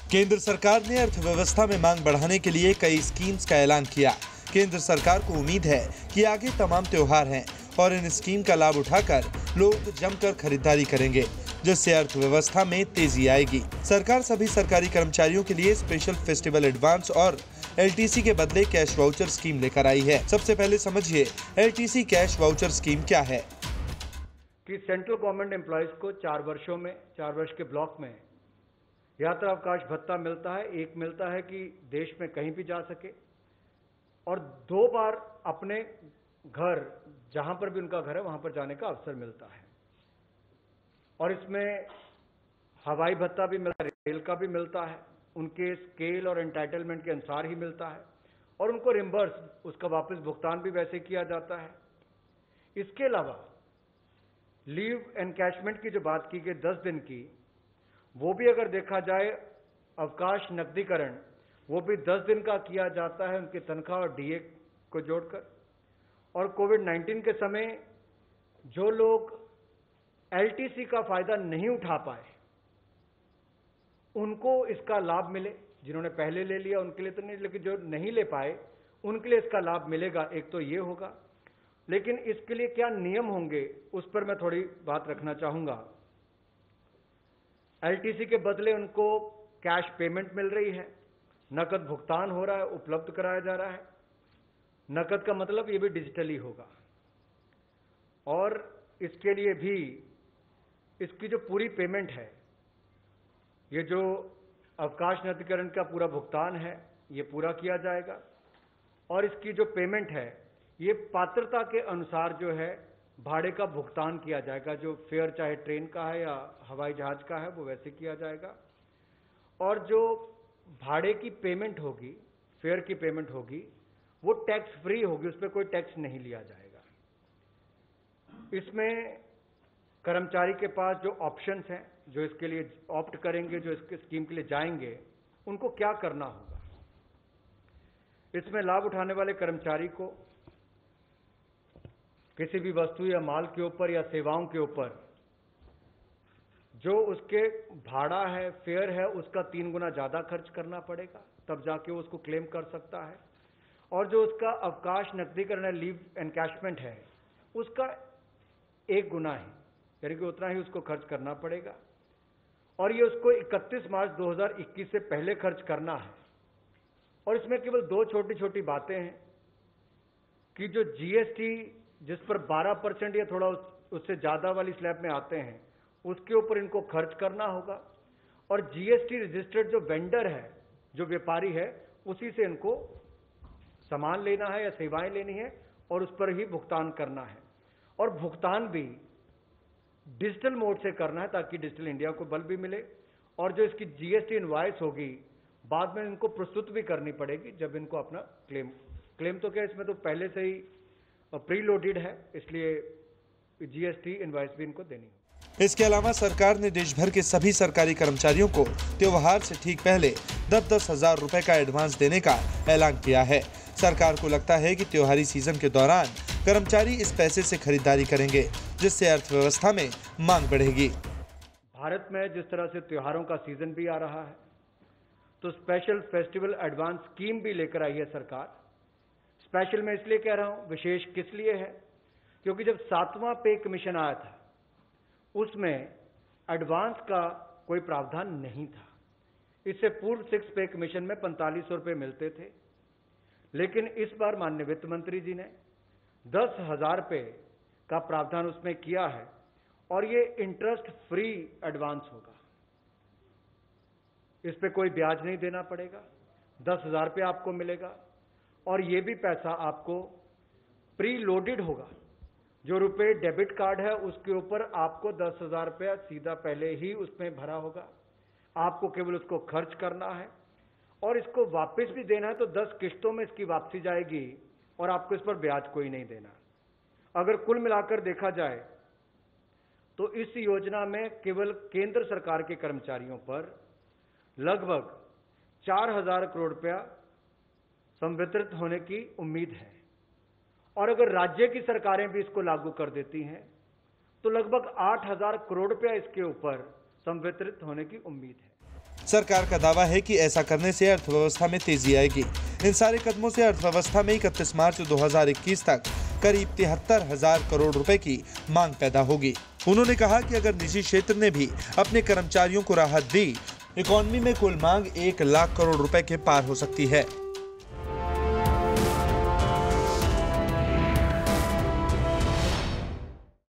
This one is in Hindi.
केंद्र सरकार ने अर्थव्यवस्था में मांग बढ़ाने के लिए कई स्कीम्स का ऐलान किया। केंद्र सरकार को उम्मीद है कि आगे तमाम त्योहार हैं और इन स्कीम का लाभ उठाकर लोग जमकर खरीदारी करेंगे, जिससे अर्थव्यवस्था में तेजी आएगी। सरकार सभी सरकारी कर्मचारियों के लिए स्पेशल फेस्टिवल एडवांस और एलटीसी के बदले कैश वाउचर स्कीम लेकर आई है। सबसे पहले समझिए एलटीसी कैश वाउचर स्कीम क्या है। कि सेंट्रल गवर्नमेंट एम्प्लॉयज को 4 वर्षों में 4 वर्ष के ब्लॉक में यात्रा अवकाश भत्ता मिलता है। एक मिलता है कि देश में कहीं भी जा सके और 2 बार अपने घर, जहां पर भी उनका घर है वहां पर जाने का अवसर मिलता है। और इसमें हवाई भत्ता भी मिलता है, रेल का भी मिलता है, उनके स्केल और एंटाइटलमेंट के अनुसार ही मिलता है और उनको रिम्बर्स, उसका वापस भुगतान भी वैसे किया जाता है। इसके अलावा लीव एनकैशमेंट की जो बात की गई 10 दिन की, वो भी अगर देखा जाए अवकाश नकदीकरण, वो भी 10 दिन का किया जाता है उनकी तनख्वाह और डीए को जोड़कर। और कोविड-19 के समय जो लोग एलटीसी का फायदा नहीं उठा पाए उनको इसका लाभ मिले। जिन्होंने पहले ले लिया उनके लिए तो नहीं, लेकिन जो नहीं ले पाए उनके लिए इसका लाभ मिलेगा। एक तो ये होगा, लेकिन इसके लिए क्या नियम होंगे उस पर मैं थोड़ी बात रखना चाहूंगा। एलटीसी के बदले उनको कैश पेमेंट मिल रही है, नकद भुगतान हो रहा है, उपलब्ध कराया जा रहा है। नकद का मतलब ये भी डिजिटली होगा और इसके लिए भी इसकी जो पूरी पेमेंट है, ये जो अवकाश नकदीकरण का पूरा भुगतान है, ये पूरा किया जाएगा। और इसकी जो पेमेंट है, ये पात्रता के अनुसार जो है भाड़े का भुगतान किया जाएगा। जो फेयर चाहे ट्रेन का है या हवाई जहाज का है वो वैसे किया जाएगा। और जो भाड़े की पेमेंट होगी, फेयर की पेमेंट होगी, वो टैक्स फ्री होगी, उस पर कोई टैक्स नहीं लिया जाएगा। इसमें कर्मचारी के पास जो ऑप्शंस हैं, जो इसके लिए ऑप्ट करेंगे, जो इसके स्कीम के लिए जाएंगे, उनको क्या करना होगा। इसमें लाभ उठाने वाले कर्मचारी को किसी भी वस्तु या माल के ऊपर या सेवाओं के ऊपर जो उसके भाड़ा है, फेयर है, उसका 3 गुना ज्यादा खर्च करना पड़ेगा, तब जाके वो उसको क्लेम कर सकता है। और जो उसका अवकाश नकदीकरण है, लीव एनकैशमेंट है, उसका 1 गुना है, यानी कि उतना ही उसको खर्च करना पड़ेगा। और ये उसको 31 मार्च 2021 से पहले खर्च करना है। और इसमें केवल 2 छोटी छोटी बातें हैं कि जो जीएसटी जिस पर 12% या थोड़ा उससे ज्यादा वाली स्लैब में आते हैं, उसके ऊपर इनको खर्च करना होगा। और जीएसटी रजिस्टर्ड जो वेंडर है, जो व्यापारी है, उसी से इनको सामान लेना है या सेवाएं लेनी है और उस पर ही भुगतान करना है। और भुगतान भी डिजिटल मोड से करना है ताकि डिजिटल इंडिया को बल भी मिले। और जो इसकी जीएसटी इनवॉइस होगी बाद में इनको प्रस्तुत भी करनी पड़ेगी जब इनको अपना क्लेम तो क्या, इसमें तो पहले से ही प्री लोडेड है, इसलिए जीएसटी इनवॉइस भी इनको देनी है। इसके अलावा सरकार ने देश भर के सभी सरकारी कर्मचारियों को त्योहार से ठीक पहले 10-10 हजार रुपए का एडवांस देने का ऐलान किया है। सरकार को लगता है कि त्योहारी सीजन के दौरान कर्मचारी इस पैसे से खरीदारी करेंगे, जिससे अर्थव्यवस्था में मांग बढ़ेगी। भारत में जिस तरह से त्योहारों का सीजन भी आ रहा है, तो स्पेशल फेस्टिवल एडवांस स्कीम भी लेकर आई है सरकार। स्पेशल मैं इसलिए कह रहा हूं, विशेष किस लिए है, क्योंकि जब 7वां पे कमीशन आया था उसमें एडवांस का कोई प्रावधान नहीं था। इससे पूर्व 6 पे कमीशन में 4500 रुपये मिलते थे, लेकिन इस बार माननीय वित्त मंत्री जी ने 10,000 रुपये का प्रावधान उसमें किया है और ये इंटरेस्ट फ्री एडवांस होगा। इस पे कोई ब्याज नहीं देना पड़ेगा, 10,000 रुपये आपको मिलेगा और ये भी पैसा आपको प्री लोडेड होगा। जो रुपए डेबिट कार्ड है उसके ऊपर आपको 10,000 रुपया सीधा पहले ही उसमें भरा होगा, आपको केवल उसको खर्च करना है और इसको वापस भी देना है तो 10 किश्तों में इसकी वापसी जाएगी और आपको इस पर ब्याज कोई नहीं देना। अगर कुल मिलाकर देखा जाए तो इस योजना में केवल केंद्र सरकार के कर्मचारियों पर लगभग 4,000 करोड़ रुपया संवितरित होने की उम्मीद है और अगर राज्य की सरकारें भी इसको लागू कर देती हैं तो लगभग 8,000 करोड़ रुपया इसके ऊपर संवितरित होने की उम्मीद है। सरकार का दावा है कि ऐसा करने से अर्थव्यवस्था में तेजी आएगी। इन सारे कदमों से अर्थव्यवस्था में 31 मार्च 2021 तक करीब 73,000 करोड़ रुपए की मांग पैदा होगी। उन्होंने कहा कि अगर निजी क्षेत्र ने भी अपने कर्मचारियों को राहत दी, इकोनॉमी में कुल मांग 1 लाख करोड़ रुपए के पार हो सकती है।